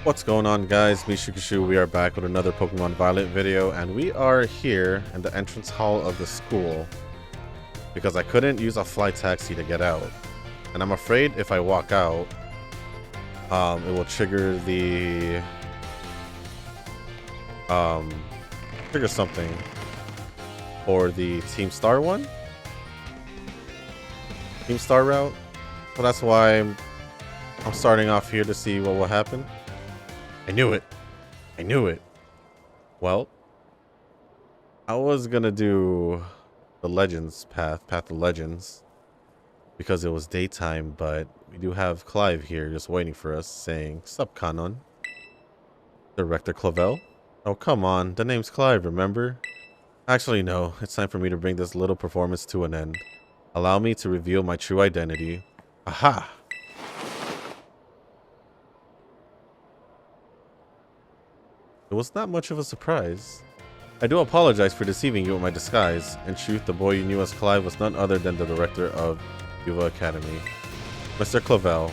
What's going on, guys? Mishikushu. We are back with another Pokemon Violet video, and we are here in the entrance hall of the school because I couldn't use a fly taxi to get out, and I'm afraid if I walk out, it will trigger the trigger something for the Team Star one, Team Star route. So that's why I'm starting off here to see what will happen. I knew it. I knew it. Well, I was gonna do the Legends path of Legends, because it was daytime, but we do have Clive here just waiting for us, saying, "Sup, Kanon?" Director Clavel? Oh, come on. The name's Clive, remember? Actually, no. It's time for me to bring this little performance to an end. Allow me to reveal my true identity. Aha! It was not much of a surprise. I do apologize for deceiving you with my disguise. In truth, the boy you knew as Clive was none other than the director of Yuva Academy, Mr. Clavel.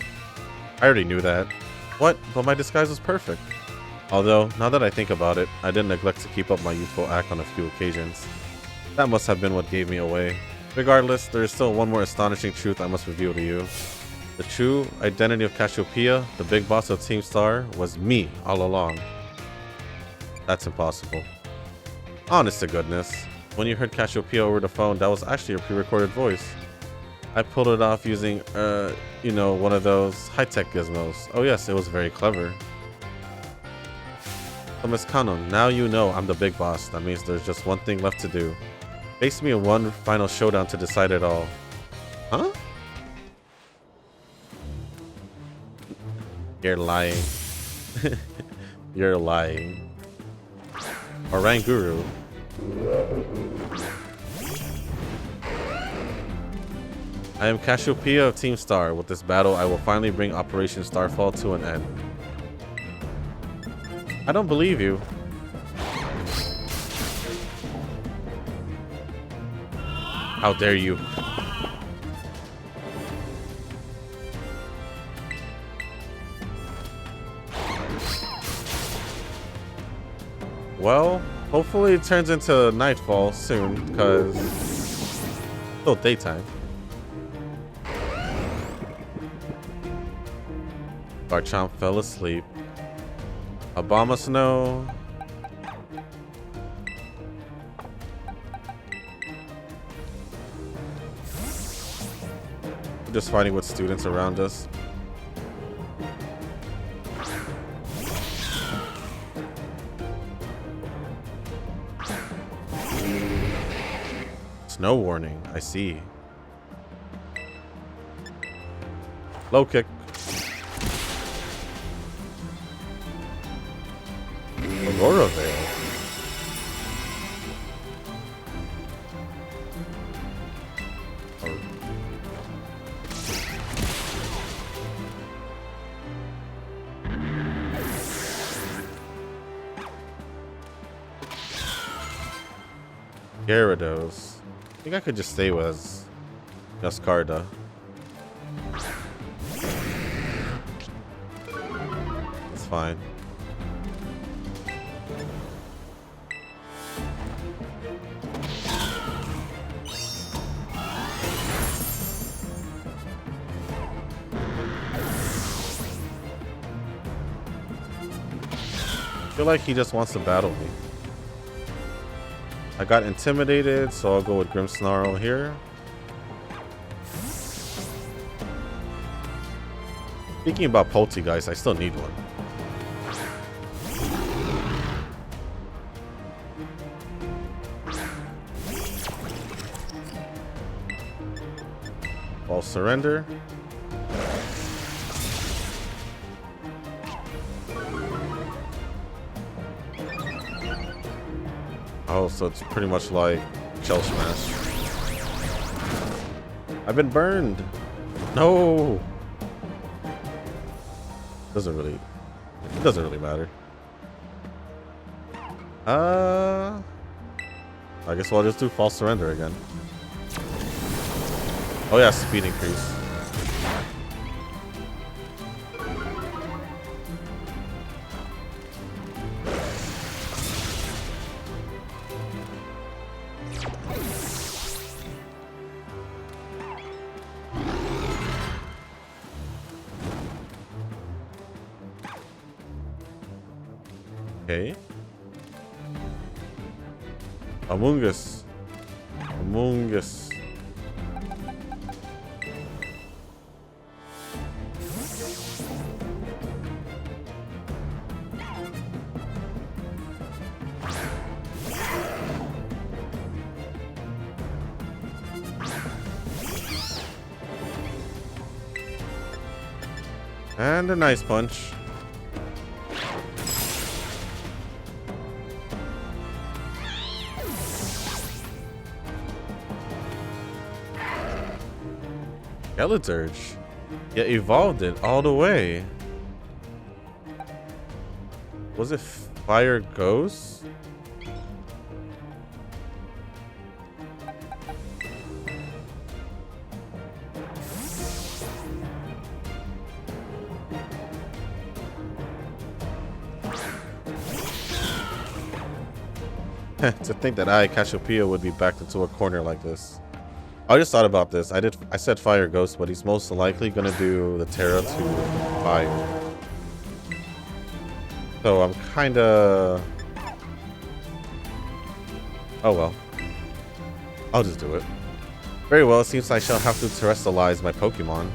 I already knew that. What? But my disguise was perfect. Although, now that I think about it, I didn't neglect to keep up my youthful act on a few occasions. That must have been what gave me away. Regardless, there is still one more astonishing truth I must reveal to you. The true identity of Cassiopeia, the big boss of Team Star, was me all along. That's impossible. Honest to goodness, when you heard Cassiopeia over the phone, that was actually a pre-recorded voice. I pulled it off using, one of those high-tech gizmos. Oh yes, it was very clever. So Miss Kanon, now you know I'm the big boss. That means there's just one thing left to do. Face me in one final showdown to decide it all. Huh? You're lying. You're lying. Oranguru. I am Cassiopeia of Team Star. With this battle, I will finally bring Operation Starfall to an end. I don't believe you. How dare you? Well, hopefully it turns into nightfall soon, because it's still daytime. Garchomp fell asleep. Abomasnow. We're just fighting with students around us. Snow warning, I see. Low kick. Aurora Veil. Oh. Gyarados. I think I could just stay with Yascarda. That's fine. I feel like he just wants to battle me. I got intimidated, so I'll go with Grimmsnarl here. Speaking about Poltegeist, I still need one. False surrender. Oh, so it's pretty much like Shell Smash. I've been burned. No. It doesn't really matter. I guess I'll just do false surrender again. Oh yeah, speed increase. Okay. Among Us. Among Us. And a nice punch. Skeleturge. Yeah, evolved it all the way. Was it Fire Ghost? To think that Cassiopeia, would be backed into a corner like this. I just thought about this. I said Fire Ghost, but he's most likely gonna do the Terra to Fire. So I'm kinda... Oh well. I'll just do it. Very well, it seems I shall have to terrestrialize my Pokemon.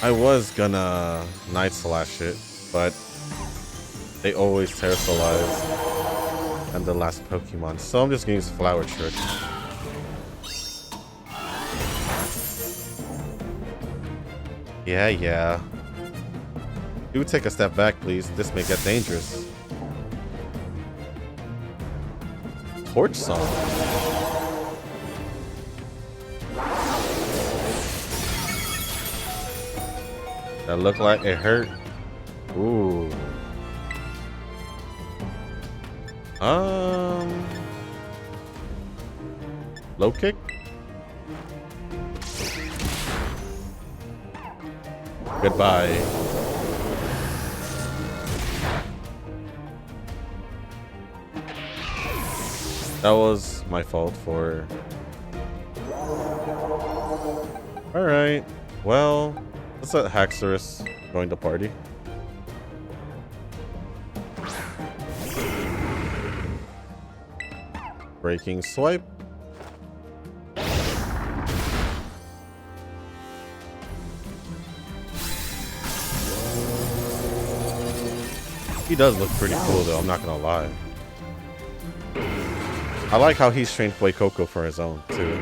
I was gonna Night Slash it, but they always terrestrialize and the last Pokemon, so I'm just gonna use Flower Trick. Yeah. Do take a step back, please. This may get dangerous. Torch Song. That looked like it hurt. Ooh. Low kick? Goodbye. That was my fault for... Alright. Well, let's let Haxorus join the party. Breaking Swipe. He does look pretty cool though, I'm not gonna lie. I like how he's trained Fuecoco for his own too.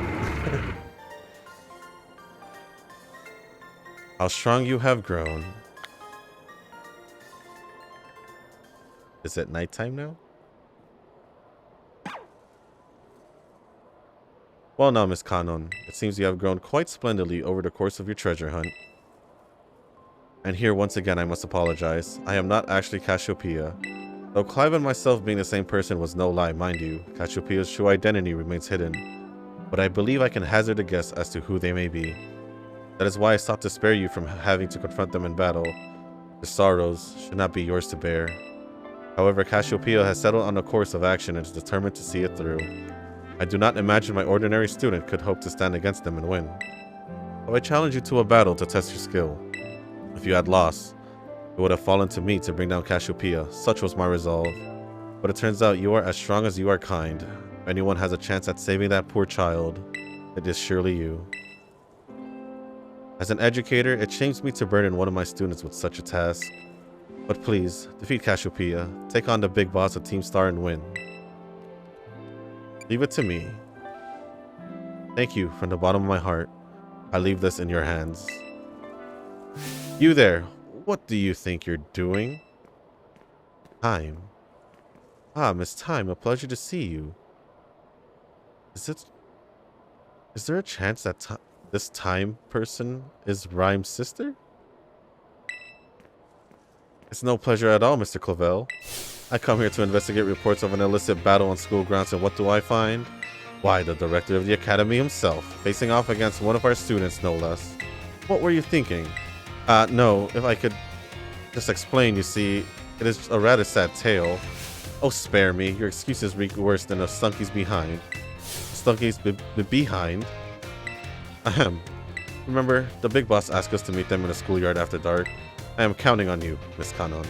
How strong you have grown. Is it nighttime now? Well now, Miss Kanon, it seems you have grown quite splendidly over the course of your treasure hunt. And here once again I must apologize. I am not actually Cassiopeia. Though Clive and myself being the same person was no lie, mind you, Cassiopeia's true identity remains hidden. But I believe I can hazard a guess as to who they may be. That is why I sought to spare you from having to confront them in battle. The sorrows should not be yours to bear. However, Cassiopeia has settled on a course of action and is determined to see it through. I do not imagine my ordinary student could hope to stand against them and win. So I challenge you to a battle to test your skill. If you had lost, it would have fallen to me to bring down Cassiopeia. Such was my resolve. But it turns out you are as strong as you are kind. If anyone has a chance at saving that poor child, it is surely you. As an educator, it shames me to burden one of my students with such a task. But please, defeat Cassiopeia, take on the big boss of Team Star and win. Leave it to me. Thank you from the bottom of my heart. I leave this in your hands. You there, what do you think you're doing? Time. Ah, Miss Time, a pleasure to see you. Is there a chance that this Time person is Rhyme's sister? It's no pleasure at all, Mr. Clavel. I come here to investigate reports of an illicit battle on school grounds, and what do I find? Why, the director of the academy himself, facing off against one of our students, no less. What were you thinking? No, if I could just explain, you see, it is a rather sad tale. Oh, spare me. Your excuses reek worse than a Stunky's behind. Stunky's behind? Ahem. Remember, the big boss asked us to meet them in the schoolyard after dark. I am counting on you, Miss Kanon.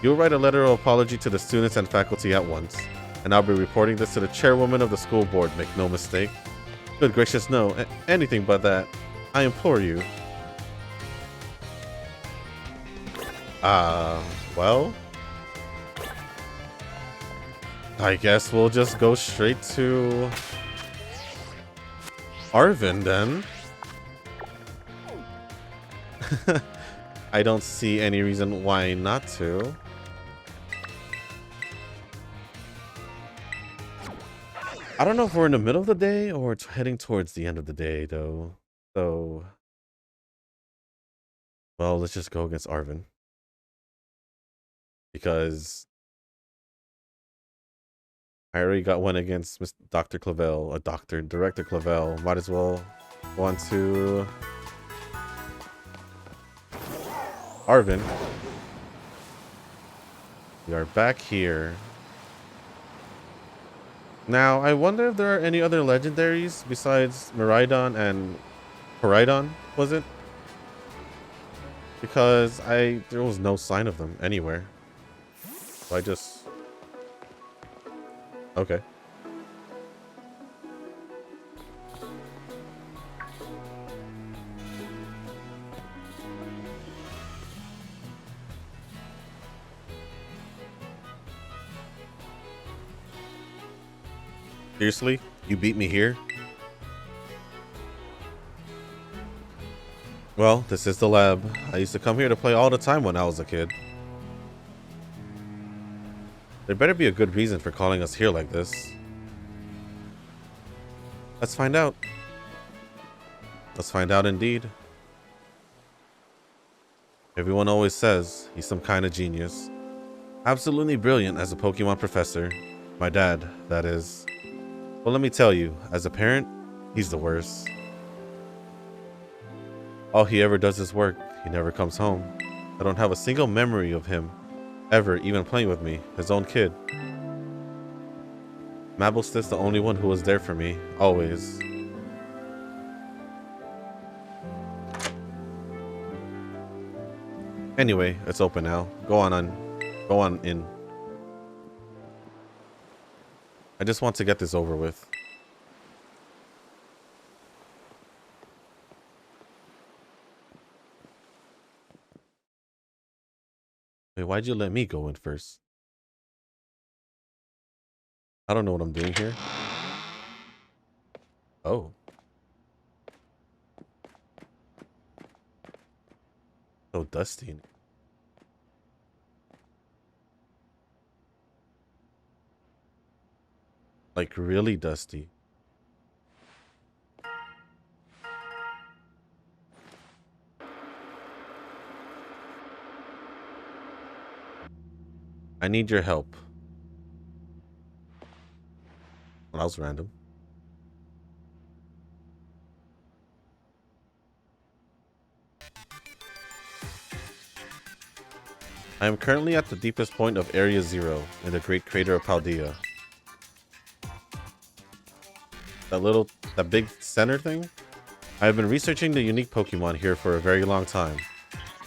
You'll write a letter of apology to the students and faculty at once, and I'll be reporting this to the chairwoman of the school board, make no mistake. Good gracious, no, anything but that. I implore you. Well, I guess we'll just go straight to Arvin then. I don't see any reason why not to. I don't know if we're in the middle of the day or it's heading towards the end of the day though. So, well, let's just go against Arvin. Because I already got one against Dr. Clavel, Director Clavel. Might as well go on to Arvin. We are back here. Now, I wonder if there are any other legendaries besides Miraidon and Koraidon, was it? Because there was no sign of them anywhere. So I just... Okay. Seriously? You beat me here? Well, this is the lab. I used to come here to play all the time when I was a kid. There better be a good reason for calling us here like this. Let's find out. Let's find out indeed. Everyone always says he's some kind of genius. Absolutely brilliant as a Pokemon professor. My dad, that is. Well, let me tell you, as a parent, he's the worst. All he ever does is work. He never comes home. I don't have a single memory of him ever even playing with me, his own kid. Mabelstiff's the only one who was there for me, always. Anyway, it's open now. Go on in. I just want to get this over with. Wait, why'd you let me go in first? I don't know what I'm doing here. Oh. So dusty. Like really dusty. I need your help. Well, that was random. I am currently at the deepest point of Area 0 in the Great Crater of Paldea. That big center thing? I have been researching the unique Pokemon here for a very long time.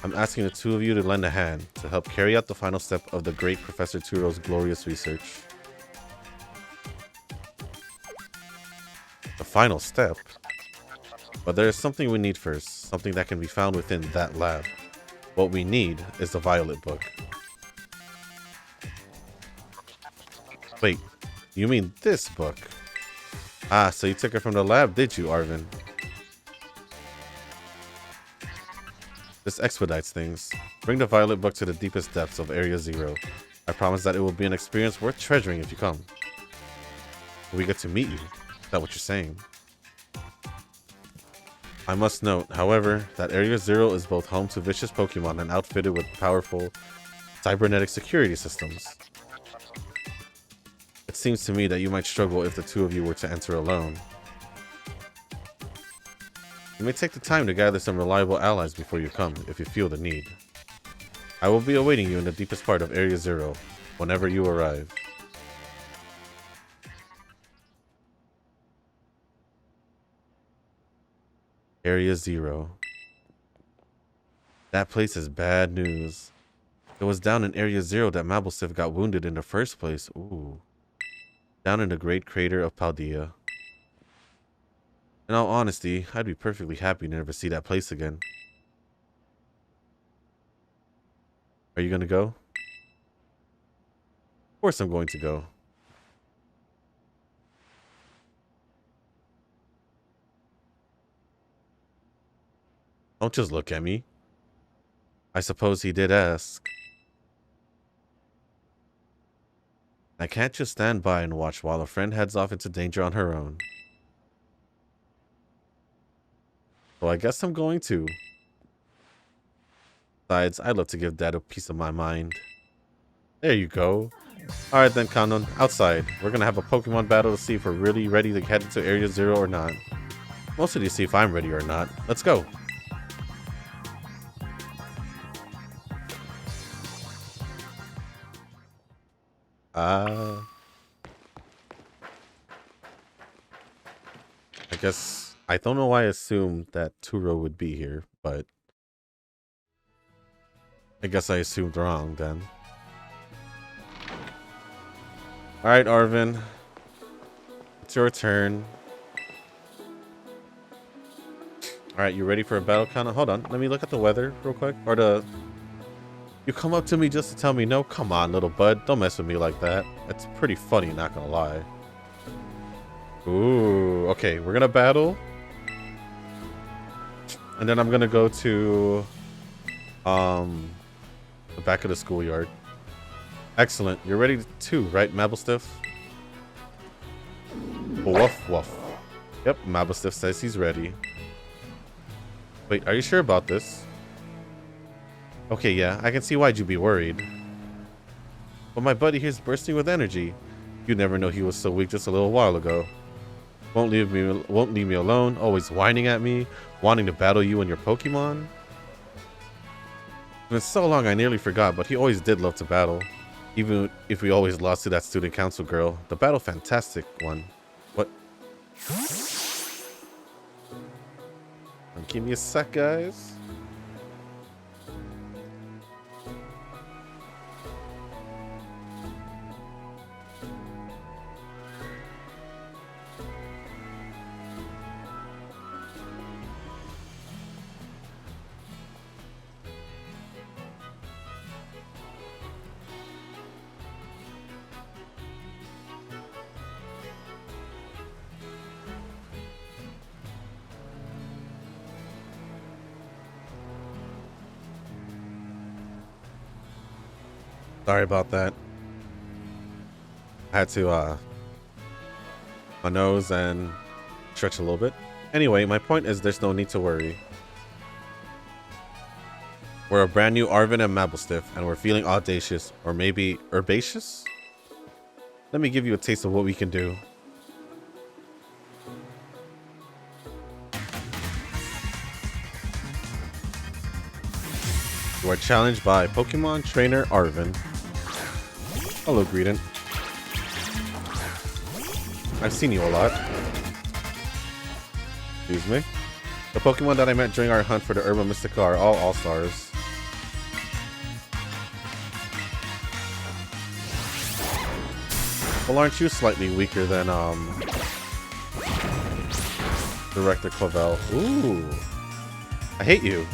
I'm asking the two of you to lend a hand to help carry out the final step of the great Professor Turo's glorious research. The final step? But there is something we need first, something that can be found within that lab. What we need is the Violet Book. Wait, you mean this book? Ah, so you took it from the lab, did you, Arvin? This expedites things. Bring the Violet Book to the deepest depths of Area 0. I promise that it will be an experience worth treasuring if you come. We get to meet you. Is that what you're saying? I must note, however, that Area 0 is both home to vicious Pokemon and outfitted with powerful cybernetic security systems. It seems to me that you might struggle if the two of you were to enter alone. You may take the time to gather some reliable allies before you come, if you feel the need. I will be awaiting you in the deepest part of Area 0, whenever you arrive. Area 0. That place is bad news. It was down in Area 0 that Mabelstiff got wounded in the first place. Ooh. Down in the Great Crater of Paldea. In all honesty, I'd be perfectly happy to never see that place again. Are you gonna go? Of course I'm going to go. Don't just look at me. I suppose he did ask. I can't just stand by and watch while a friend heads off into danger on her own. So I guess I'm going to. Besides, I'd love to give Dad a piece of my mind. There you go. Alright then, Kanon. Outside. We're gonna have a Pokemon battle to see if we're really ready to head into Area 0 or not. Mostly to see if I'm ready or not. Let's go. I guess I don't know why I assumed that Turo would be here, but I guess I assumed wrong then. Alright, Arvin. It's your turn. Alright, you ready for a battle, Kana? Hold on, let me look at the weather real quick. Or you come up to me just to tell me no? Come on, little bud. Don't mess with me like that. That's pretty funny, not gonna lie. Ooh, okay, we're gonna battle. And then I'm gonna go to the back of the schoolyard. Excellent. You're ready too, right, Mabelstiff? Woof woof. Yep, Mabelstiff says he's ready. Wait, are you sure about this? Okay, yeah, I can see why'd you be worried. But my buddy here's bursting with energy. You never know he was so weak just a little while ago. Won't leave me alone, always whining at me, wanting to battle you and your Pokemon. It's been so long I nearly forgot, but he always did love to battle. Even if we always lost to that student council girl. The battle fantastic one. What? Give me a sec, guys. Sorry about that. I had to, my nose and stretch a little bit. Anyway, my point is there's no need to worry. We're a brand new Arvin and Mabelstiff, and we're feeling audacious, or maybe herbaceous? Let me give you a taste of what we can do. You are challenged by Pokemon Trainer Arvin. Hello, Greedent. I've seen you a lot. Excuse me. The Pokemon that I met during our hunt for the Herba Mystica are all All-Stars. Well, aren't you slightly weaker than, Director Clavel? Ooh. I hate you.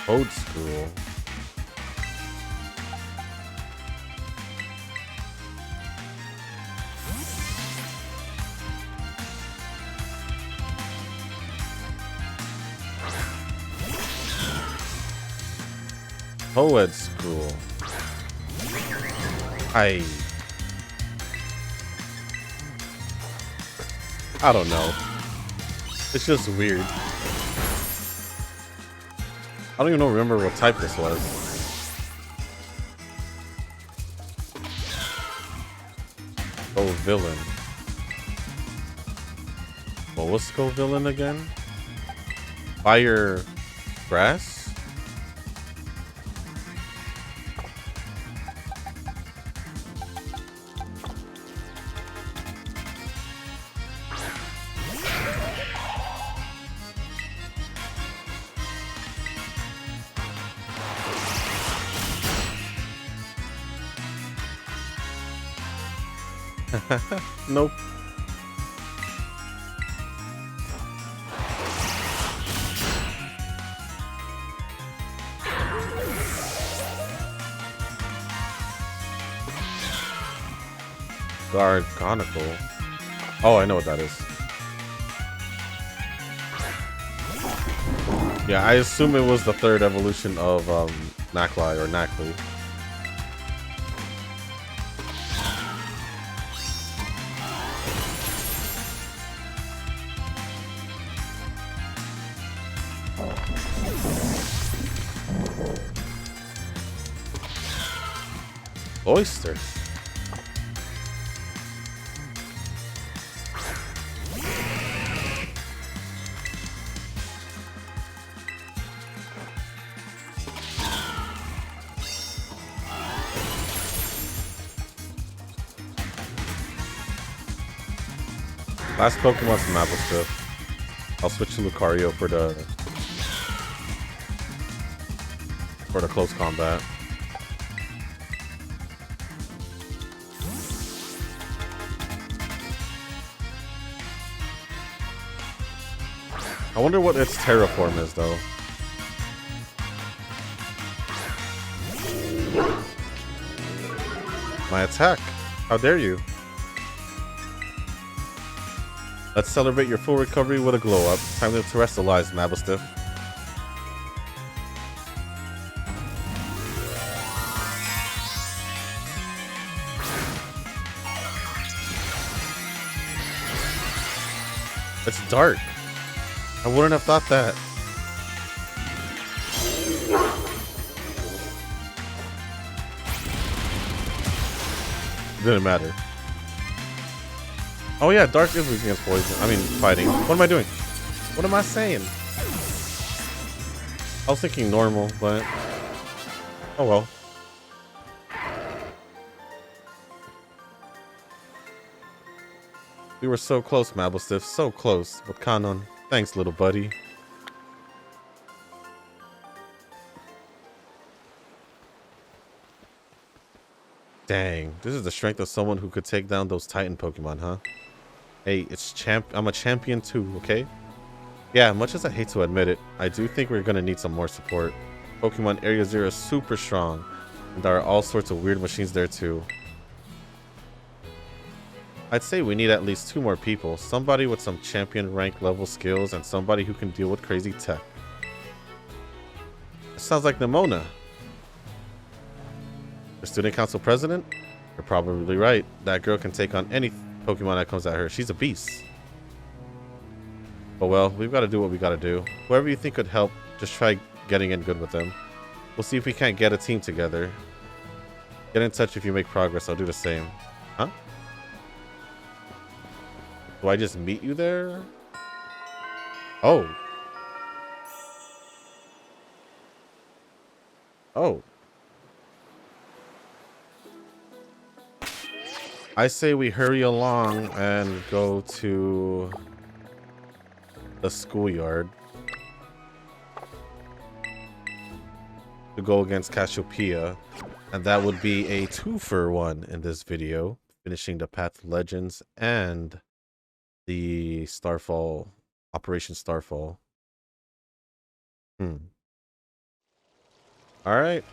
Old school. Poet school. I don't know. It's just weird. I don't even remember what type this was. Oh, villain. What was Skull Villain again? Fire grass? Nope. Gargonical. Oh, I know what that is. Yeah, I assume it was the third evolution of Nacli or Nacli. Oyster. Last Pokemon's Mapleswift. I'll switch to Lucario for the close combat. I wonder what its terraform is, though. My attack. How dare you? Let's celebrate your full recovery with a glow up. Time to terrestrialize, Maplestiff. It's dark. I wouldn't have thought that. Didn't matter. Oh yeah, dark is weak against poison. I mean, fighting. What am I doing? What am I saying? I was thinking normal, but... oh well. We were so close, Maplestiff. So close. But Kanon, thanks, little buddy. Dang, this is the strength of someone who could take down those Titan Pokemon, huh? Hey, I'm a champion too, okay? Yeah, much as I hate to admit it, I do think we're gonna need some more support. Pokemon Area Zero is super strong, and there are all sorts of weird machines there too. I'd say we need at least 2 more people. Somebody with some champion rank level skills and somebody who can deal with crazy tech. It sounds like Nimona. The student council president? You're probably right. That girl can take on any Pokemon that comes at her. She's a beast. But well, we've got to do what we got to do. Whoever you think could help, just try getting in good with them. We'll see if we can't get a team together. Get in touch if you make progress. I'll do the same. Huh? Do I just meet you there? Oh. Oh. I say we hurry along and go to the schoolyard to go against Cassiopeia, and that would be a 2-for-1 in this video, finishing the Path Legends and the Starfall, Operation Starfall. All right.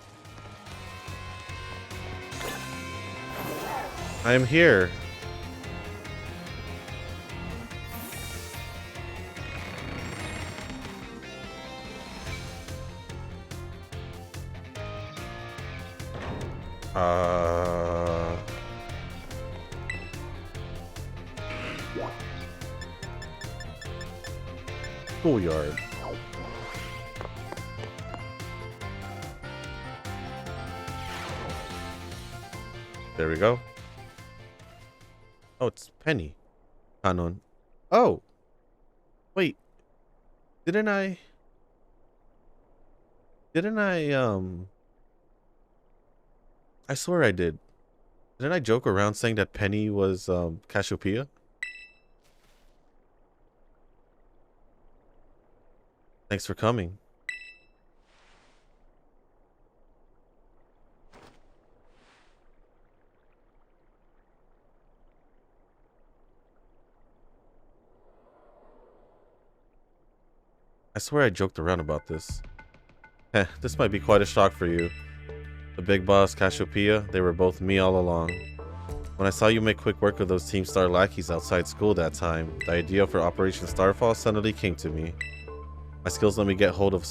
I am here. schoolyard. There we go. Oh, it's Penny. Kanon. Oh! Wait. Didn't I... I swear I did. Didn't I joke around saying that Penny was, Cassiopeia? Thanks for coming. I swear I joked around about this. Heh, this might be quite a shock for you. The big boss, Cassiopeia, they were both me all along. When I saw you make quick work of those Team Star lackeys outside school that time, the idea for Operation Starfall suddenly came to me. My skills let me get hold of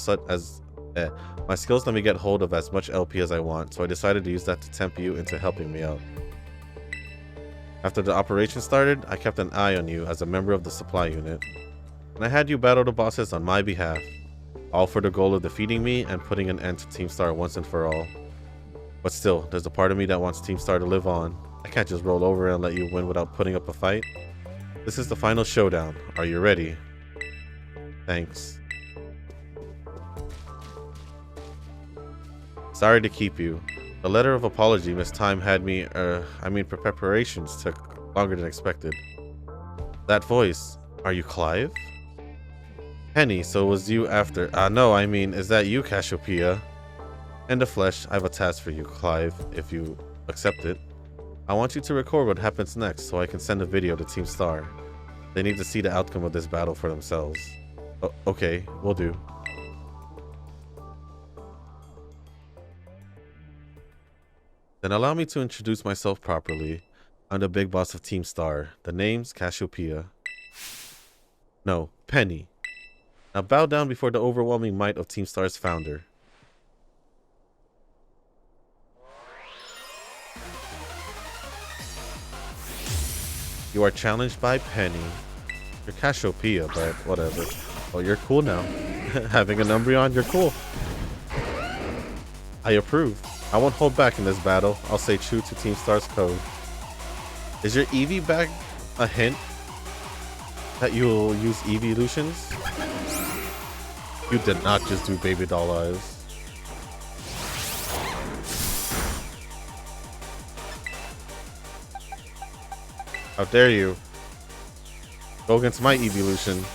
as much LP as I want, so I decided to use that to tempt you into helping me out. After the operation started, I kept an eye on you as a member of the supply unit, and I had you battle the bosses on my behalf, all for the goal of defeating me and putting an end to Team Star once and for all. But still, there's a part of me that wants Team Star to live on. I can't just roll over and let you win without putting up a fight. This is the final showdown. Are you ready? Thanks. Sorry to keep you. The letter of apology Miss Time had me, preparations took longer than expected. That voice, are you Clive? Penny, so it was you after. No, I mean, is that you, Cassiopeia? In the flesh, I have a task for you, Clive, if you accept it. I want you to record what happens next so I can send a video to Team Star. They need to see the outcome of this battle for themselves. Okay, will do. Then allow me to introduce myself properly. I'm the big boss of Team Star. The name's Cassiopeia. No, Penny. Now bow down before the overwhelming might of Team Star's founder. You are challenged by Penny. You're Cassiopeia, but whatever. Oh, you're cool now. Having an Umbreon, you're cool. I approve. I won't hold back in this battle. I'll stay true to Team Star's code. Is your Eevee bag a hint that you'll use evolutions? You did not just do baby doll eyes. How dare you? Go against my evolution.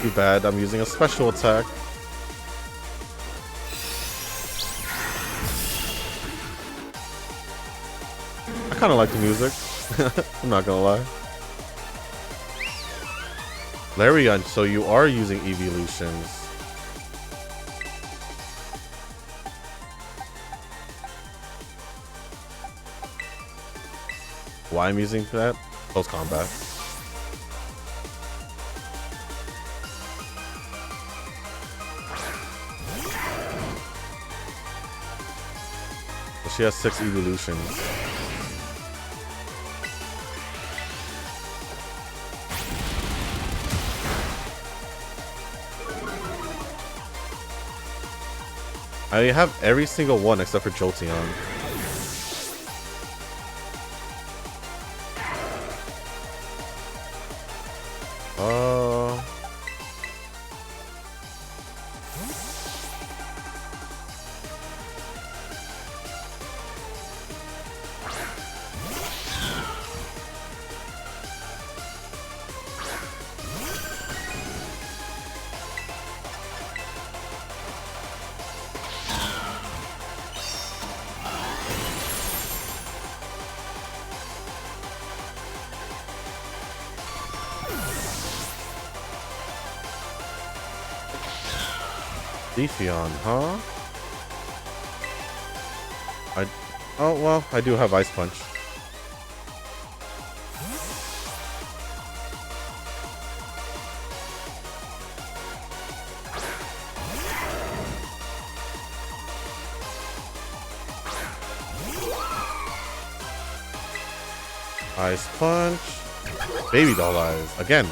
Too bad, I'm using a special attack. I kind of like the music. I'm not gonna lie. Larian, so you are using evolutions. Why I'm using that? Close combat. She has 6 evolutions. I have every single one except for Jolteon. Leafeon, huh? Oh well, I do have Ice Punch. Ice punch. Baby doll eyes. Again.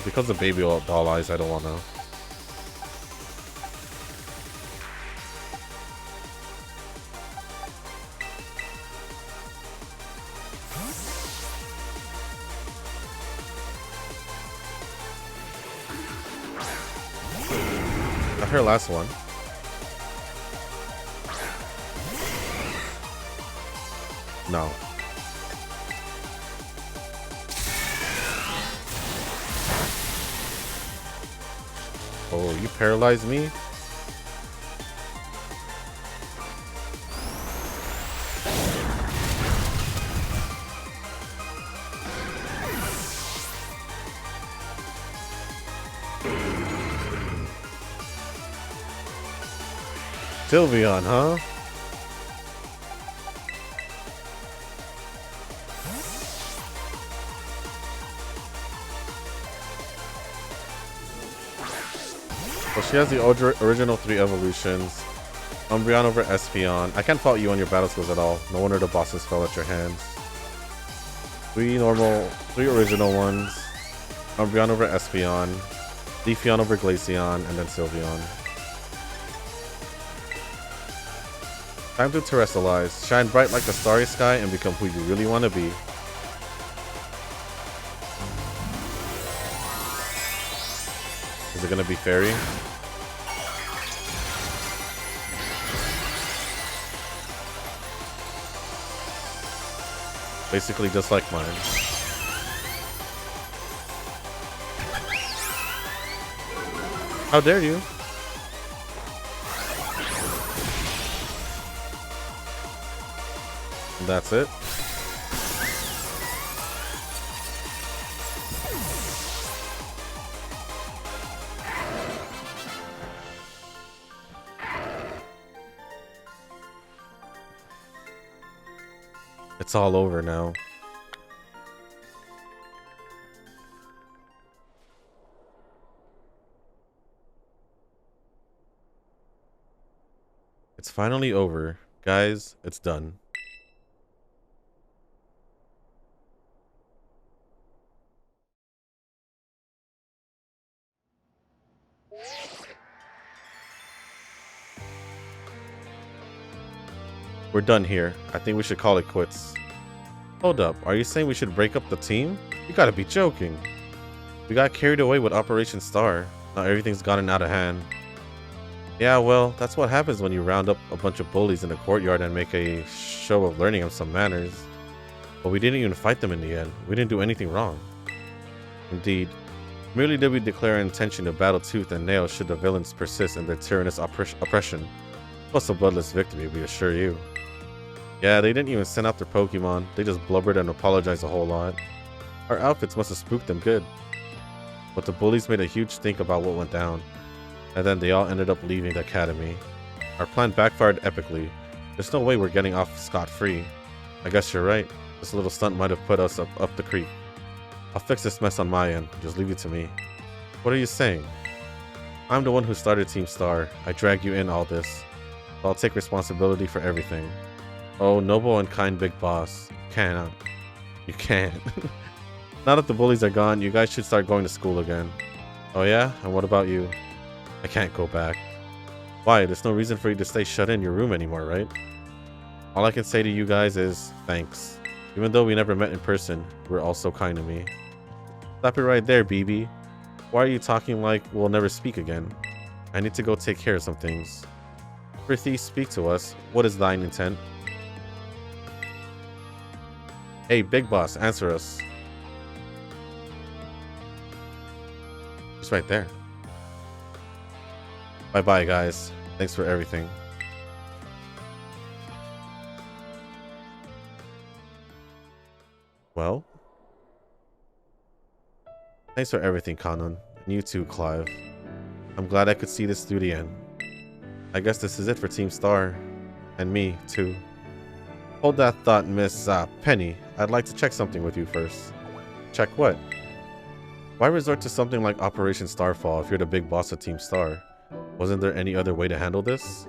Because of baby doll eyes, I don't want to. Not her last one. No. Oh, you paralyzed me? Sylveon, huh? Well, she has the original 3 evolutions. Umbreon over Espeon. I can't fault you on your battle skills at all. No wonder the bosses fell at your hands. 3 original ones. Umbreon over Espeon. Leafeon over Glaceon, and then Sylveon. Time to terrestrialize. Shine bright like the starry sky and become who you really want to be. Is it gonna be Fairy? Basically just like mine. How dare you? And that's it. It's all over now. It's finally over. Guys, it's done. We're done here. I think we should call it quits. Hold up, are you saying we should break up the team? You gotta be joking. We got carried away with Operation Star. Now everything's gotten out of hand. Yeah, well, that's what happens when you round up a bunch of bullies in the courtyard and make a show of learning them some manners. But we didn't even fight them in the end. We didn't do anything wrong. Indeed. Merely did we declare our intention to battle tooth and nail should the villains persist in their tyrannous oppression. It was a bloodless victory, we assure you. Yeah, they didn't even send out their Pokemon. They just blubbered and apologized a whole lot. Our outfits must have spooked them good. But the bullies made a huge stink about what went down. And then they all ended up leaving the academy. Our plan backfired epically. There's no way we're getting off scot-free. I guess you're right. This little stunt might have put us up the creek. I'll fix this mess on my end. Just leave it to me. What are you saying? I'm the one who started Team Star. I dragged you in all this. So I'll take responsibility for everything. Oh, noble and kind big boss. You can't. Now that the bullies are gone, you guys should start going to school again. Oh yeah? And what about you? I can't go back. Why? There's no reason for you to stay shut in your room anymore, right? All I can say to you guys is thanks. Even though we never met in person, you were all so kind to me. Stop it right there, BB. Why are you talking like we'll never speak again? I need to go take care of some things. Prithee, speak to us. What is thine intent? Hey, Big Boss, answer us. He's right there. Bye-bye, guys. Thanks for everything. Well, thanks for everything, Kanon. And you too, Clive. I'm glad I could see this through the end. I guess this is it for Team Star. And me, too. Hold that thought, Miss Penny. I'd like to check something with you first. Check what? Why resort to something like Operation Starfall if you're the big boss of Team Star? Wasn't there any other way to handle this?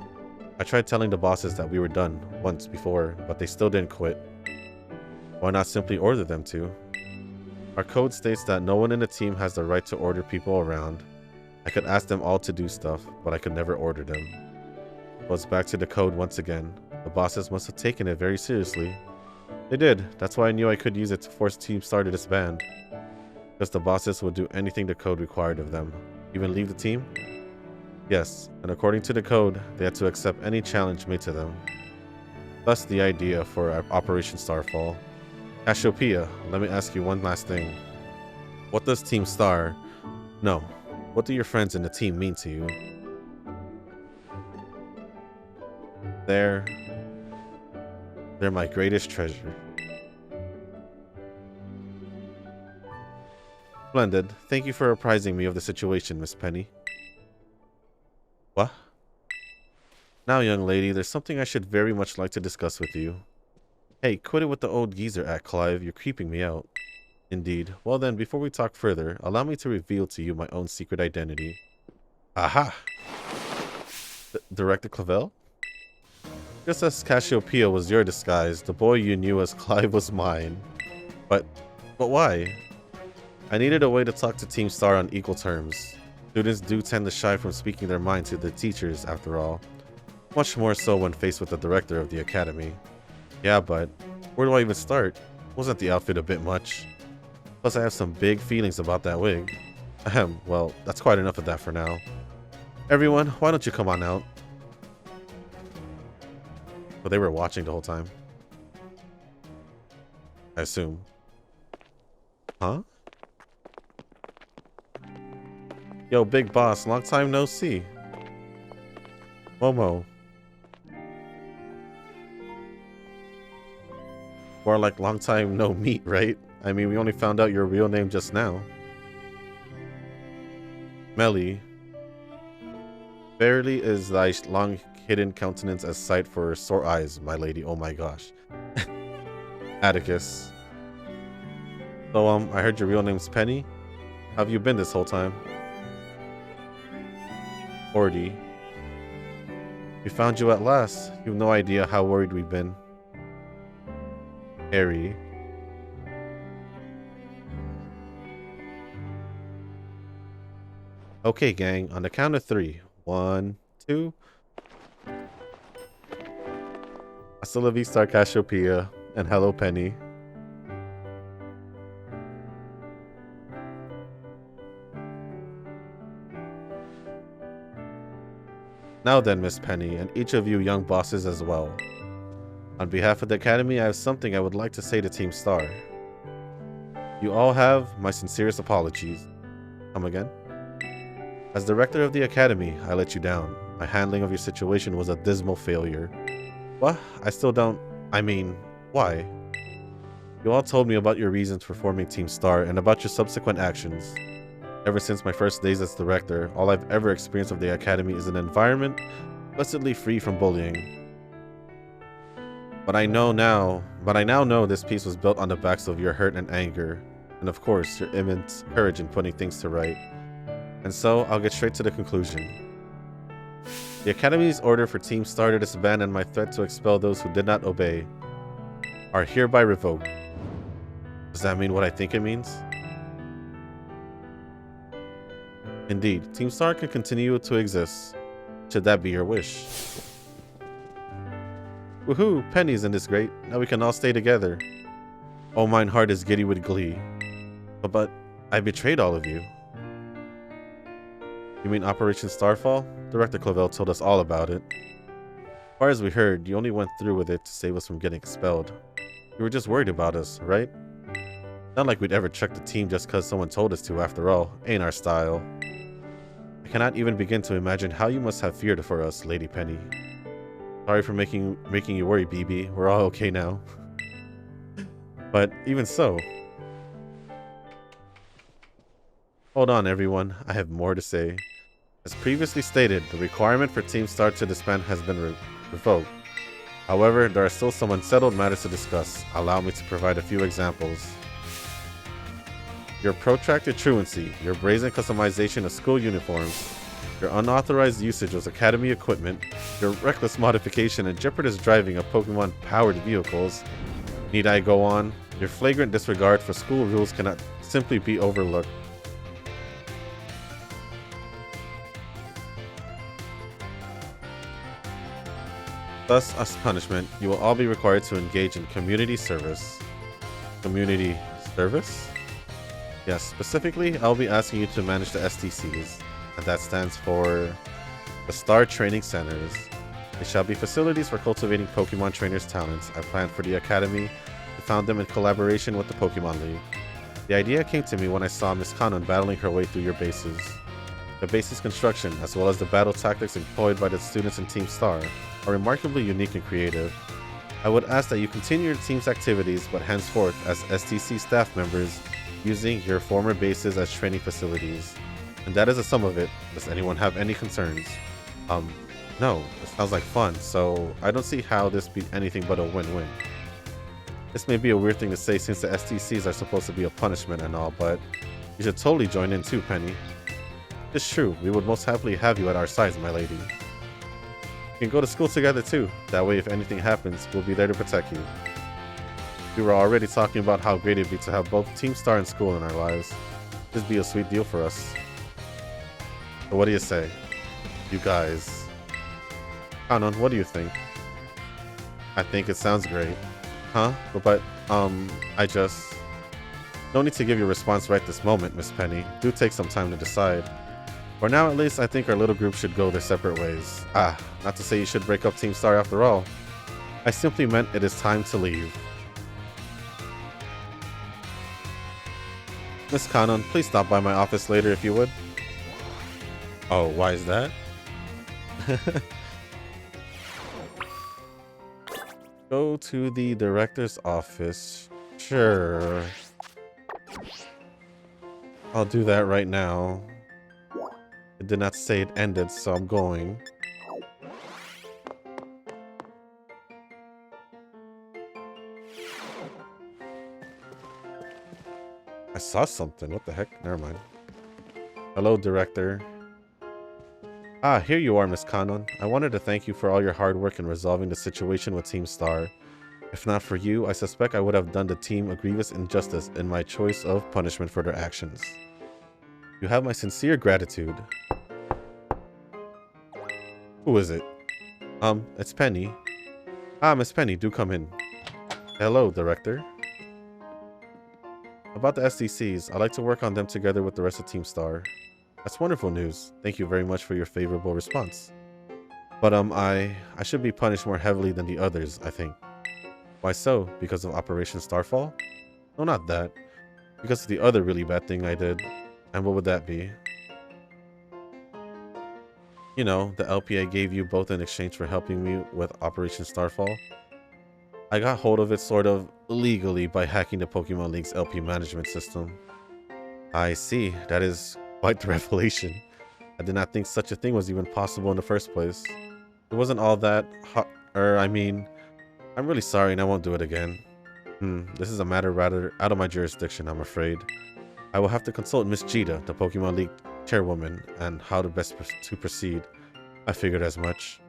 I tried telling the bosses that we were done once before, but they still didn't quit. Why not simply order them to? Our code states that no one in the team has the right to order people around. I could ask them all to do stuff, but I could never order them. Well, it's back to the code once again. The bosses must have taken it very seriously. They did. That's why I knew I could use it to force Team Star to disband. Because the bosses would do anything the code required of them. Even leave the team? Yes, and according to the code, they had to accept any challenge made to them. Thus the idea for Operation Starfall. Cassiopeia, let me ask you one last thing. What does Team Star... No, what do your friends in the team mean to you? They're my greatest treasure. Splendid. Thank you for apprising me of the situation, Miss Penny. What? Now, young lady, there's something I should very much like to discuss with you. Hey, quit it with the old geezer act, Clive. You're creeping me out. Indeed. Well then, before we talk further, allow me to reveal to you my own secret identity. Aha! Director Clavel? Just as Cassiopeia was your disguise, the boy you knew as Clive was mine. But why? I needed a way to talk to Team Star on equal terms. Students do tend to shy from speaking their mind to the teachers, after all. Much more so when faced with the director of the academy. Yeah, but where do I even start? Wasn't the outfit a bit much? Plus I have some big feelings about that wig. Ahem, well, that's quite enough of that for now. Everyone, why don't you come on out? But they were watching the whole time. I assume. Huh? Yo, big boss, long time no see. Momo. More like long time no meet, right? I mean, we only found out your real name just now. Melly. Verily is thy long hidden countenance as sight for sore eyes, my lady. Oh my gosh. Atticus. So, I heard your real name's Penny. How have you been this whole time? Ordy. We found you at last. You have no idea how worried we've been. Harry. Okay, gang. On the count of 3. 1, 2. Hasta la vista, Cassiopeia. And hello, Penny. Now then, Miss Penny, and each of you young bosses as well. On behalf of the Academy, I have something I would like to say to Team Star. You all have my sincerest apologies. Come again? As director of the Academy, I let you down. My handling of your situation was a dismal failure. What? I still don't... I mean, why? You all told me about your reasons for forming Team Star and about your subsequent actions. Ever since my first days as director, all I've ever experienced of the Academy is an environment blessedly free from bullying. But I now know this piece was built on the backs of your hurt and anger, and of course, your immense courage in putting things to right. And so, I'll get straight to the conclusion. The Academy's order for Team Star to disband and my threat to expel those who did not obey are hereby revoked. Does that mean what I think it means? Indeed, Team Star can continue to exist, should that be your wish. Woohoo! Penny's in this great. Now we can all stay together. Oh, mine heart is giddy with glee. But I betrayed all of you. You mean Operation Starfall? Director Clavel told us all about it. As far as we heard, you only went through with it to save us from getting expelled. You were just worried about us, right? Not like we'd ever check the team just cause someone told us to, after all. Ain't our style. I cannot even begin to imagine how you must have feared for us, Lady Penny. Sorry for making you worry, BB. We're all okay now. But even so... Hold on, everyone. I have more to say. As previously stated, the requirement for Team Star to disband has been revoked. However, there are still some unsettled matters to discuss. Allow me to provide a few examples. Your protracted truancy, your brazen customization of school uniforms, your unauthorized usage of academy equipment, your reckless modification and jeopardous driving of Pokemon-powered vehicles. Need I go on? Your flagrant disregard for school rules cannot simply be overlooked. Thus, as punishment, you will all be required to engage in community service. Community service? Yes, specifically, I'll be asking you to manage the STCs, and that stands for the Star Training Centers. They shall be facilities for cultivating Pokemon trainers' talents. I planned for the Academy to found them in collaboration with the Pokemon League. The idea came to me when I saw Miss Kanon battling her way through your bases. The base's construction, as well as the battle tactics employed by the students in Team Star, are remarkably unique and creative. I would ask that you continue your team's activities, but henceforth as STC staff members, using your former bases as training facilities. And that is the sum of it. Does anyone have any concerns? No, it sounds like fun, so I don't see how this be anything but a win-win. This may be a weird thing to say since the STCs are supposed to be a punishment and all, but you should totally join in too, Penny. It's true, we would most happily have you at our sides, my lady. You can go to school together too, that way if anything happens, we'll be there to protect you. We were already talking about how great it'd be to have both Team Star and school in our lives. This'd be a sweet deal for us. So what do you say? You guys. Kanon, what do you think? I think it sounds great. Huh? But, I just... No need to give your response right this moment, Miss Penny. Do take some time to decide. For now, at least, I think our little group should go their separate ways. Not to say you should break up Team Star after all. I simply meant it is time to leave. Miss Kanon, please stop by my office later if you would. Oh, why is that? Go to the director's office. Sure. I'll do that right now. It did not say it ended, so I'm going. I saw something. What the heck? Never mind. Hello, Director. Here you are, Miss Kanon. I wanted to thank you for all your hard work in resolving the situation with Team Star. If not for you, I suspect I would have done the team a grievous injustice in my choice of punishment for their actions. You have my sincere gratitude. Who is it? It's Penny. Miss Penny, do come in. Hello, Director. About the SDCs, I'd like to work on them together with the rest of Team Star. That's wonderful news. Thank you very much for your favorable response. But, I should be punished more heavily than the others, I think. Why so? Because of Operation Starfall? No, not that. Because of the other really bad thing I did. And what would that be? You know, the LPA gave you both in exchange for helping me with Operation Starfall. I got hold of it sort of illegally by hacking the Pokemon League's LP management system. I see. That is quite the revelation. I did not think such a thing was even possible in the first place. It wasn't all that I'm really sorry and I won't do it again. This is a matter rather out of my jurisdiction, I'm afraid. I will have to consult Miss Jita, the Pokemon League chairwoman, and how to best to proceed. I figured as much.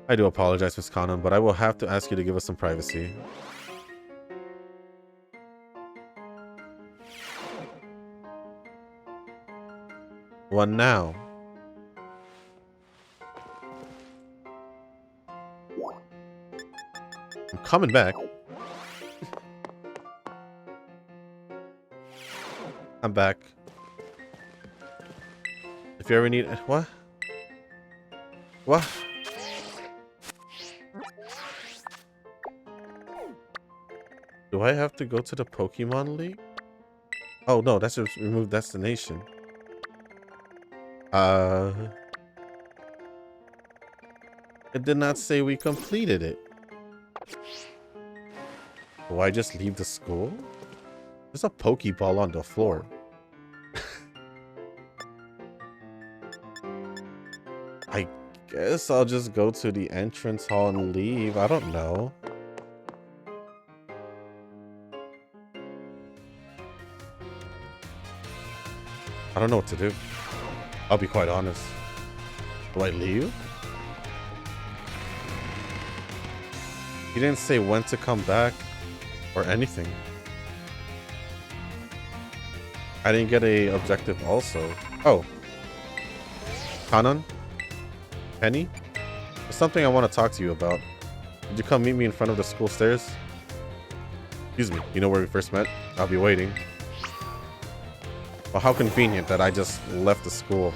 I do apologize, Miss Kanon, but I will have to ask you to give us some privacy. What now? I'm coming back. I'm back. If you ever need... What? What? Do I have to go to the Pokemon League? Oh no, that's just remove destination. It did not say we completed it. Do I just leave the school? There's a Pokeball on the floor. Guess I'll just go to the entrance hall and leave. I don't know. I don't know what to do. I'll be quite honest. Do I leave? He didn't say when to come back or anything. I didn't get a objective also. Oh. Kanon? Penny? There's something I want to talk to you about. Did you come meet me in front of the school stairs? Excuse me, you know where we first met? I'll be waiting. Well, how convenient that I just left the school.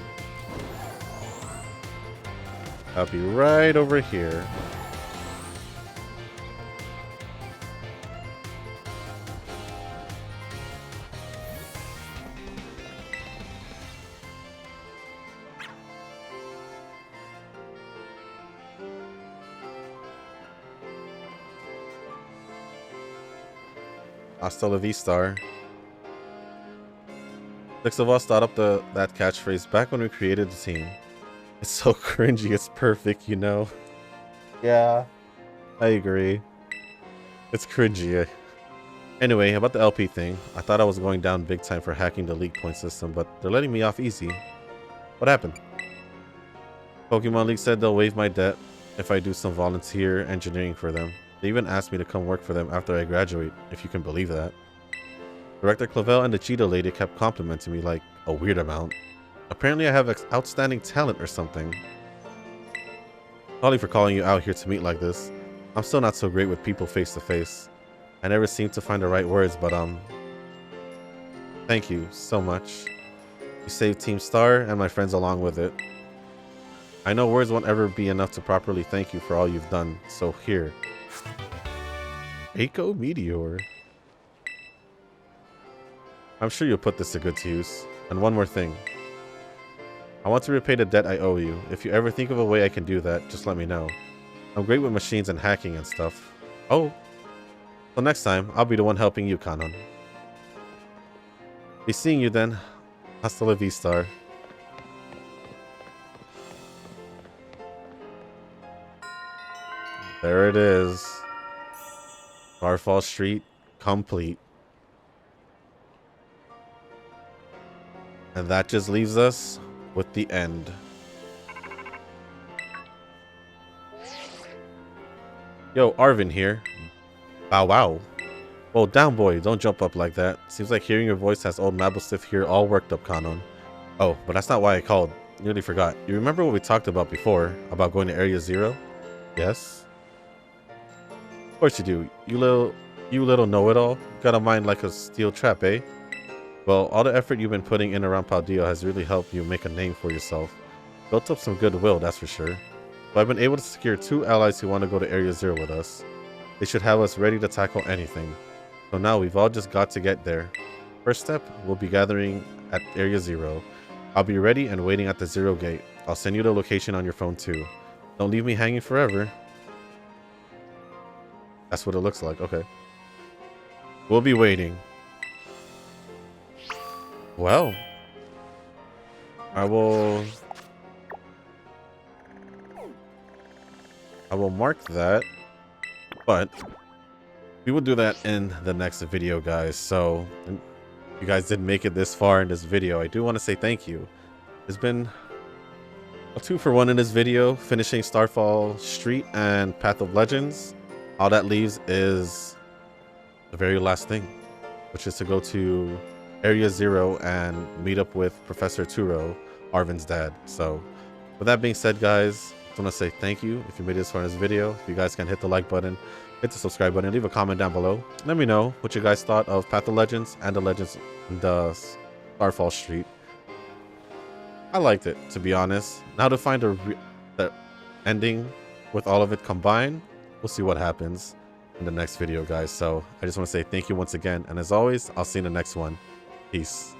I'll be right over here. Hasta la vista. 6 of us thought up that catchphrase back when we created the team. It's so cringy, it's perfect, you know? Yeah, I agree. It's cringy. Anyway, about the LP thing, I thought I was going down big time for hacking the league point system, but they're letting me off easy. What happened? Pokemon League said they'll waive my debt if I do some volunteer engineering for them. They even asked me to come work for them after I graduate, if you can believe that. Director Clavel and the Cheetah Lady kept complimenting me like a weird amount. Apparently I have outstanding talent or something. Sorry for calling you out here to meet like this. I'm still not so great with people face to face. I never seem to find the right words, but thank you so much. You saved Team Star and my friends along with it. I know words won't ever be enough to properly thank you for all you've done, so here. Echo Meteor. I'm sure you'll put this to good use. And one more thing. I want to repay the debt I owe you. If you ever think of a way I can do that, just let me know. I'm great with machines and hacking and stuff. Oh. So next time, I'll be the one helping you, Kanon. Be seeing you then. Hasta la vista. There it is. Starfall Street complete. And that just leaves us with the end. Yo, Arvin here. Bow wow. Well, down boy, don't jump up like that. Seems like hearing your voice has old Mabelstiff here all worked up, Kanon. Oh, but that's not why I called. Nearly forgot. You remember what we talked about before? About going to Area 0? Yes? Of course you do. You little know-it-all. Got a mind like a steel trap, eh? Well, all the effort you've been putting in around Paldea has really helped you make a name for yourself. Built up some goodwill, that's for sure. But I've been able to secure 2 allies who want to go to Area 0 with us. They should have us ready to tackle anything. So now we've all just got to get there. First step, we'll be gathering at Area 0. I'll be ready and waiting at the 0 gate. I'll send you the location on your phone too. Don't leave me hanging forever. That's what it looks like, okay. We'll be waiting. Well, I will mark that, but we will do that in the next video, guys. So if you guys didn't make it this far in this video, I do want to say thank you. It's been a 2-for-1 in this video, finishing Starfall Street and Path of Legends. All that leaves is the very last thing, which is to go to Area 0 and meet up with Professor Turo, Arvin's dad. So with that being said, guys, I just want to say thank you if you made it this far in this video. If you guys can hit the like button, hit the subscribe button, and leave a comment down below. Let me know what you guys thought of Path of Legends and the Starfall Street. I liked it, to be honest. Now to find the ending with all of it combined, we'll see what happens in the next video, guys. So I just want to say thank you once again, and as always, I'll see you in the next one. Peace.